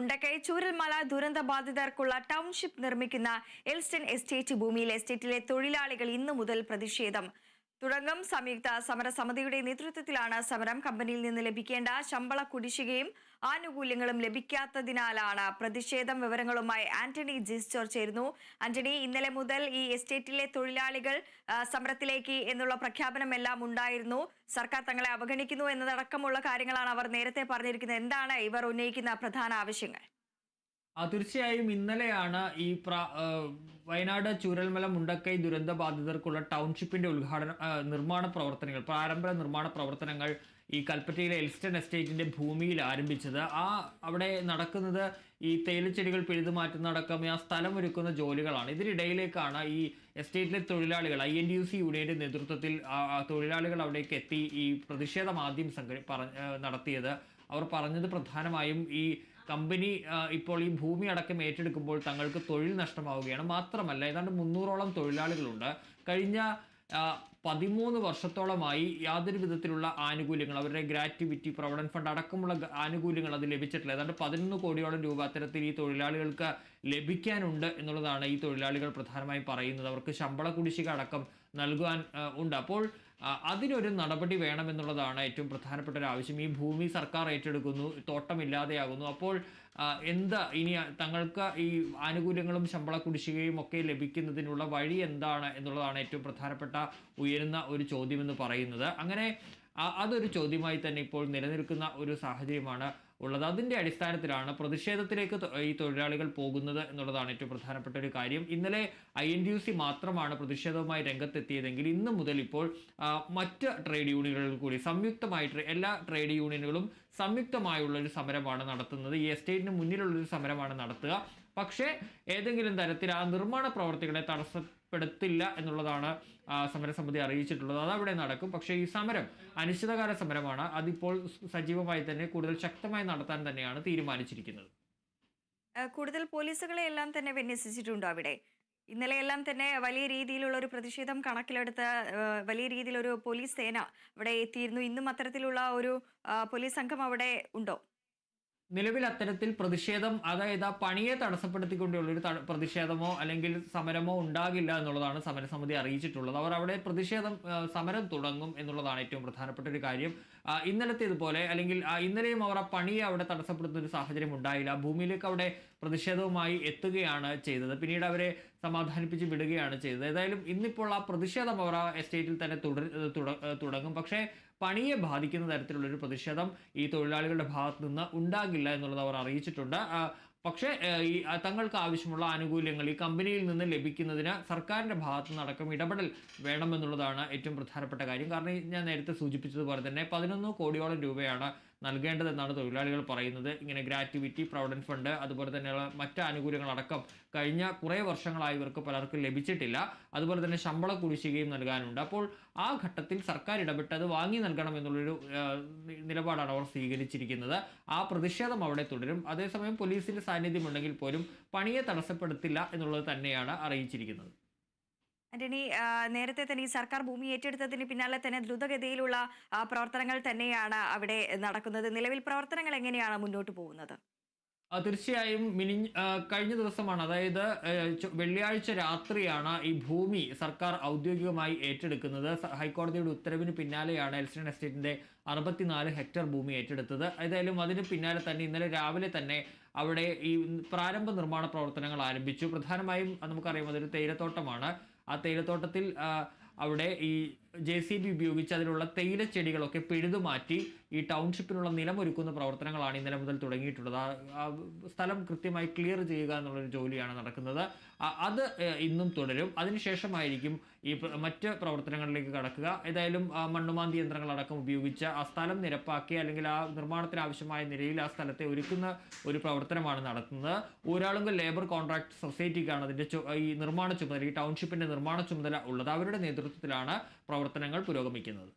Mundakkai Chooralmala ദുരന്തബാധിതർക്കുള്ള township നിർമ്മിക്കുന്ന Elston estate ഭൂമിയിൽ എസ്റ്റേറ്റിലെ തൊഴിലാളികൾ ഇന്നു മുതൽ പ്രതിഷേധം തുടങ്ങും. സംയുക്ത സമരസമിതിയുടെ നേതൃത്വത്തിലാണ് സമരം. കമ്പനിയിൽ നിന്ന് ലഭിക്കേണ്ട ശമ്പള കുടിശ്ശികയും ആനുകൂല്യങ്ങളും ലഭിക്കാത്തതിനാലാണ് പ്രതിഷേധം. വിവരങ്ങളുമായി ആന്റണി ജിസ്റ്റർ ചേരുന്നു. ആന്റണി, ഇന്നലെ മുതൽ ഈ എസ്റ്റേറ്റിലെ തൊഴിലാളികൾ സമരത്തിലേക്ക് എന്നുള്ള പ്രഖ്യാപനമെല്ലാം ഉണ്ടായിരുന്നു. സർക്കാർ തങ്ങളെ അവഗണിക്കുന്നു എന്നതടക്കമുള്ള കാര്യങ്ങളാണ് അവർ നേരത്തെ പറഞ്ഞിരിക്കുന്നത്. എന്താണ് ഇവർ ഉന്നയിക്കുന്ന പ്രധാന ആവശ്യങ്ങൾ? തീർച്ചയായും ഇന്നലെയാണ് ഈ വയനാട് ചൂരൽമല മുണ്ടക്കൈ ദുരന്ത ബാധിതർക്കുള്ള ടൗൺഷിപ്പിന്റെ നിർമ്മാണ പ്രവർത്തനങ്ങൾ, പ്രാരംഭ നിർമ്മാണ പ്രവർത്തനങ്ങൾ ഈ കൽപ്പറ്റയിലെ എൽസ്റ്റൺ എസ്റ്റേറ്റിന്റെ ഭൂമിയിൽ ആരംഭിച്ചത്. അവിടെ നടക്കുന്നത് ഈ തേയിലച്ചെടികൾ പിഴുതുമാറ്റുന്നതടക്കം ആ സ്ഥലം ഒരുക്കുന്ന ജോലികളാണ്. ഇതിനിടയിലേക്കാണ് ഈ എസ്റ്റേറ്റിലെ തൊഴിലാളികൾ INTUC യൂണിയന്റെ നേതൃത്വത്തിൽ തൊഴിലാളികൾ അവിടേക്ക് എത്തി ഈ പ്രതിഷേധം ആദ്യം നടത്തിയത്. അവർ പറഞ്ഞത് പ്രധാനമായും ഈ കമ്പനി ഇപ്പോൾ ഈ ഭൂമി അടക്കം ഏറ്റെടുക്കുമ്പോൾ തങ്ങൾക്ക് തൊഴിൽ നഷ്ടമാവുകയാണ്. മാത്രമല്ല ഏതാണ്ട് 300ഓളം തൊഴിലാളികളുണ്ട്. കഴിഞ്ഞ 13 വർഷത്തോളമായി യാതൊരു വിധത്തിലുള്ള ആനുകൂല്യങ്ങൾ, അവരുടെ ഗ്രാറ്റുവിറ്റി, പ്രൊവിഡന്റ് ഫണ്ട് അടക്കമുള്ള ആനുകൂല്യങ്ങൾ അത് ലഭിച്ചിട്ടില്ല. ഏതാണ്ട് 11 കോടിയോളം രൂപ അത്തരത്തിൽ ഈ തൊഴിലാളികൾക്ക് ലഭിക്കാനുണ്ട് എന്നുള്ളതാണ് ഈ തൊഴിലാളികൾ പ്രധാനമായും പറയുന്നത്. അവർക്ക് ശമ്പള കുടിശ്ശിക അടക്കം നൽകുവാൻ ഉണ്ട്. അപ്പോൾ അതിനൊരു നടപടി വേണമെന്നുള്ളതാണ് ഏറ്റവും പ്രധാനപ്പെട്ട ഒരു ആവശ്യം. ഈ ഭൂമി സർക്കാർ ഏറ്റെടുക്കുന്നു, തോട്ടമില്ലാതെയാകുന്നു. അപ്പോൾ എന്താ ഇനി തങ്ങൾക്ക് ഈ ആനുകൂല്യങ്ങളും ശമ്പള കുടിശ്ശികയും ഒക്കെ ലഭിക്കുന്നതിനുള്ള വഴി എന്താണ് എന്നുള്ളതാണ് ഏറ്റവും പ്രധാനപ്പെട്ട ഉയരുന്ന ഒരു ചോദ്യമെന്ന് പറയുന്നത്. അങ്ങനെ അതൊരു ചോദ്യമായി തന്നെ ഇപ്പോൾ നിലനിൽക്കുന്ന ഒരു സാഹചര്യമാണ് ഉള്ളത്. അതിൻ്റെ അടിസ്ഥാനത്തിലാണ് പ്രതിഷേധത്തിലേക്ക് ഈ തൊഴിലാളികൾ പോകുന്നത് എന്നുള്ളതാണ് ഏറ്റവും പ്രധാനപ്പെട്ട ഒരു കാര്യം. ഇന്നലെ INTUC മാത്രമാണ് പ്രതിഷേധവുമായി രംഗത്തെത്തിയതെങ്കിൽ ഇന്ന് മുതൽ ഇപ്പോൾ മറ്റ് ട്രേഡ് യൂണിയനുകൾ കൂടി സംയുക്തമായിട്ട് എല്ലാ ട്രേഡ് യൂണിയനുകളും സംയുക്തമായുള്ള ഒരു സമരമാണ് നടത്തുന്നത്. ഈ എസ്റ്റേറ്റിന് മുന്നിലുള്ളൊരു സമരമാണ് നടത്തുക. പക്ഷേ ഏതെങ്കിലും തരത്തിൽ ആ നിർമ്മാണ പ്രവർത്തികളെ തടസ്സപ്പെടുത്തില്ല എന്നുള്ളതാണ് സമരസമിതി അറിയിച്ചിട്ടുള്ളത്. അതവിടെ നടക്കും. പക്ഷേ ഈ സമരം അനിശ്ചിതകാല സമരമാണ്. അതിപ്പോൾ സജീവമായി തന്നെ കൂടുതൽ ശക്തമായി നടത്താൻ തന്നെയാണ് തീരുമാനിച്ചിരിക്കുന്നത്. കൂടുതൽ പോലീസുകളെ എല്ലാം തന്നെ വിന്യസിച്ചിട്ടുണ്ടോ അവിടെ? ഇന്നലെയെല്ലാം തന്നെ വലിയ രീതിയിലുള്ള ഒരു പ്രതിഷേധം കണക്കിലെടുത്ത് വലിയ രീതിയിലൊരു പോലീസ് സേന അവിടെ എത്തിയിരുന്നു. ഇന്നും അത്തരത്തിലുള്ള ഒരു പോലീസ് സംഘം അവിടെ ഉണ്ടോ? നിലവിൽ അത്തരത്തിൽ പ്രതിഷേധം, അതായത് ആ പണിയെ തടസ്സപ്പെടുത്തിക്കൊണ്ടുള്ളൊരു പ്രതിഷേധമോ അല്ലെങ്കിൽ സമരമോ ഉണ്ടാകില്ല എന്നുള്ളതാണ് സമരസമിതി അറിയിച്ചിട്ടുള്ളത്. അവർ അവിടെ സമരം തുടങ്ങും എന്നുള്ളതാണ് ഏറ്റവും പ്രധാനപ്പെട്ട ഒരു കാര്യം. ഇന്നലത്തേതുപോലെ അല്ലെങ്കിൽ ഇന്നലെയും അവർ ആ പണിയെ അവിടെ തടസ്സപ്പെടുത്തുന്ന ഒരു സാഹചര്യം ഉണ്ടായില്ല. ഭൂമിയിലേക്ക് അവിടെ പ്രതിഷേധവുമായി എത്തുകയാണ് ചെയ്തത്. പിന്നീട് അവരെ സമാധാനിപ്പിച്ച് വിടുകയാണ് ചെയ്തത്. ഏതായാലും ഇന്നിപ്പോൾ ആ പ്രതിഷേധം അവർ ആ എസ്റ്റേറ്റിൽ തന്നെ തുടങ്ങും. പക്ഷേ പണിയെ ബാധിക്കുന്ന തരത്തിലുള്ളൊരു പ്രതിഷേധം ഈ തൊഴിലാളികളുടെ ഭാഗത്ത് നിന്ന് ഉണ്ടാകില്ല എന്നുള്ളത് അവർ അറിയിച്ചിട്ടുണ്ട്. പക്ഷേ ഈ തങ്ങൾക്ക് ആവശ്യമുള്ള ആനുകൂല്യങ്ങൾ ഈ കമ്പനിയിൽ നിന്ന് ലഭിക്കുന്നതിന് സർക്കാരിൻ്റെ ഭാഗത്തു നിന്നടക്കം ഇടപെടൽ വേണമെന്നുള്ളതാണ് ഏറ്റവും പ്രധാനപ്പെട്ട കാര്യം. കാരണം ഞാൻ നേരത്തെ സൂചിപ്പിച്ചതുപോലെ തന്നെ 11 കോടിയോളം രൂപയാണ് നൽകേണ്ടതെന്നാണ് തൊഴിലാളികൾ പറയുന്നത്. ഇങ്ങനെ ഗ്രാറ്റുവിറ്റി, പ്രൊവിഡന്റ് ഫണ്ട്, അതുപോലെ തന്നെയുള്ള മറ്റ് ആനുകൂല്യങ്ങളടക്കം കഴിഞ്ഞ കുറേ വർഷങ്ങളായി ഇവർക്ക് പലർക്കും ലഭിച്ചിട്ടില്ല. അതുപോലെ തന്നെ ശമ്പള കുടിശ്ശികയും നൽകാനുണ്ട്. അപ്പോൾ ആ ഘട്ടത്തിൽ സർക്കാർ ഇടപെട്ട് അത് വാങ്ങി നൽകണം എന്നുള്ളൊരു നിലപാടാണ് അവർ സ്വീകരിച്ചിരിക്കുന്നത്. ആ പ്രതിഷേധം അവിടെ തുടരും. അതേസമയം പോലീസിന്റെ സാന്നിധ്യമുണ്ടെങ്കിൽ പോലും പണിയെ തടസ്സപ്പെടുത്തില്ല എന്നുള്ളത് തന്നെയാണ് അറിയിച്ചിരിക്കുന്നത്. ആന്റണി, നേരത്തെ തന്നെ ഈ സർക്കാർ ഭൂമി ഏറ്റെടുത്തതിന് പിന്നാലെ തന്നെ ദ്രുതഗതിയിലുള്ള പ്രവർത്തനങ്ങൾ തന്നെയാണ് അവിടെ നടക്കുന്നത്. നിലവിൽ പ്രവർത്തനങ്ങൾ എങ്ങനെയാണ് മുന്നോട്ട് പോകുന്നത്? തീർച്ചയായും കഴിഞ്ഞ ദിവസമാണ്, അതായത് വെള്ളിയാഴ്ച രാത്രിയാണ് ഈ ഭൂമി സർക്കാർ ഔദ്യോഗികമായി ഏറ്റെടുക്കുന്നത്. ഹൈക്കോടതിയുടെ ഉത്തരവിന് പിന്നാലെയാണ് എൽസ്റ്റൺ എസ്റ്റേറ്റിന്റെ 64 ഹെക്ടർ ഭൂമി ഏറ്റെടുത്തത്. ഏതായാലും അതിന് പിന്നാലെ തന്നെ ഇന്നലെ രാവിലെ തന്നെ അവിടെ ഈ പ്രാരംഭ നിർമ്മാണ പ്രവർത്തനങ്ങൾ ആരംഭിച്ചു. പ്രധാനമായും നമുക്കറിയാം അതൊരു തേയിലത്തോട്ടമാണ്. ആ തേയിലത്തോട്ടത്തിൽ അവിടെ ഈ JCB ഉപയോഗിച്ച് അതിലുള്ള തേയിലച്ചെടികളൊക്കെ പിഴുതുമാറ്റി ഈ ടൗൺഷിപ്പിനുള്ള നിലമൊരുക്കുന്ന പ്രവർത്തനങ്ങളാണ് ഇന്നലെ മുതൽ തുടങ്ങിയിട്ടുള്ളത്. ആ സ്ഥലം കൃത്യമായി ക്ലിയർ ചെയ്യുക എന്നുള്ളൊരു ജോലിയാണ് നടക്കുന്നത്. അത് ഇന്നും തുടരും. അതിനുശേഷമായിരിക്കും ഈ മറ്റ് പ്രവർത്തനങ്ങളിലേക്ക് കടക്കുക. ഏതായാലും മണ്ണുമാന്തി യന്ത്രങ്ങളടക്കം ഉപയോഗിച്ച് ആ സ്ഥലം നിരപ്പാക്കി അല്ലെങ്കിൽ ആ നിർമ്മാണത്തിന് ആവശ്യമായ നിലയിൽ ആ സ്ഥലത്തെ ഒരുക്കുന്ന ഒരു പ്രവർത്തനമാണ് നടത്തുന്നത്. ഊരാളുങ്കൽ ലേബർ കോൺട്രാക്ട് സൊസൈറ്റിക്കാണ് അതിൻ്റെ ഈ നിർമ്മാണ ചുമതല, ഈ ടൗൺഷിപ്പിൻ്റെ നിർമ്മാണ ചുമതല ഉള്ളത്. അവരുടെ നേതൃത്വത്തിലാണ് പ്രവർത്തനങ്ങൾ പുരോഗമിക്കുന്നത്.